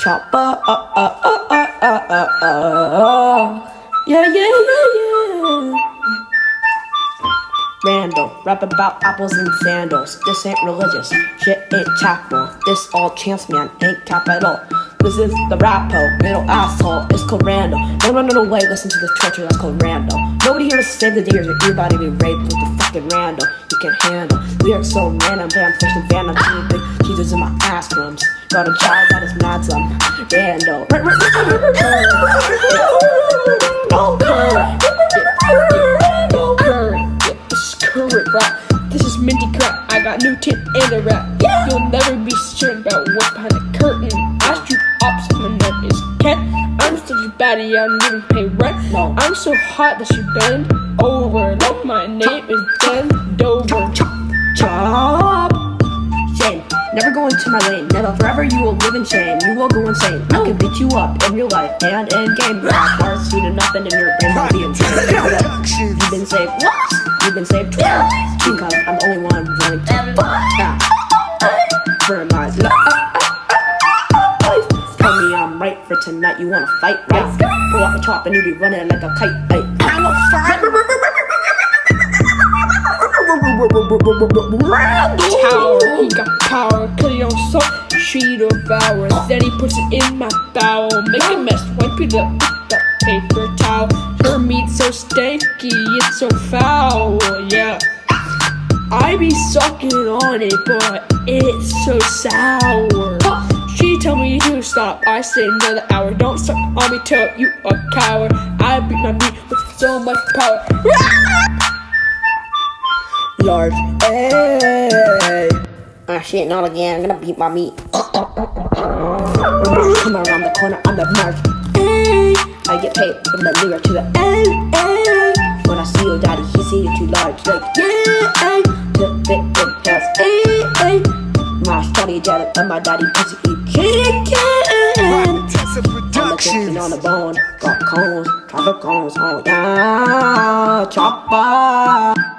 Chopper, yeah, yeah, yeah, yeah. Rando, rap about apples and sandals. This ain't religious, shit ain't chapel. This all chance, man, ain't capital. This is the rappo, middle asshole. It's called Rando. No way, listen to this torture, that's called Rando. Nobody here to save the day or your body be raped with the fucking Rando. You can't handle lyrics so random, damn fish and phantom. Big Jesus in my ass rooms. Got a child that is mad some Rando. Current rap. This is minty crap. I got new tint and a rap. Yeah. You'll never be certain about what's behind the curtain. I shoot ops, my name is Ken. I'm such a baddie, I don't even pay rent. No. I'm so hot that you bend over. Like my name is Ben Dover. Chop. Shame. Never go into my lane. Never forever you will live in shame. You will go insane. I can beat you up in real life and in game. Bars heating up and in your brain will be insane. You've been saved. What? You've been saved twice. Because I'm the only one willing to fight for my life. Tell me I'm right for tonight. You wanna fight, right? Pull out the chop and you be running like a kite. I'm a fight. Tower, he got power, cut it on salt, she devours. Then he puts it in my bowel, make a mess, wipe it up with the paper towel. Her meat's so stanky, it's so foul, yeah. I be sucking on it, but it's so sour. She told me to stop, I say another hour. Don't suck on me till you a coward. I beat my meat with so much power. Large, ayy. Ah shit, not again, I'm gonna beat my meat. Come around the corner, I'm the march. Ayy. I get paid from the lyric to the ayy. When I see your daddy, he see you too large. Like, yeah, ayy. To fit in past, ayy. My shawty jealous of my daddy, pussy eat chicken. I'm the on the bone, got cones, traffic cones, oh yeah, chopper.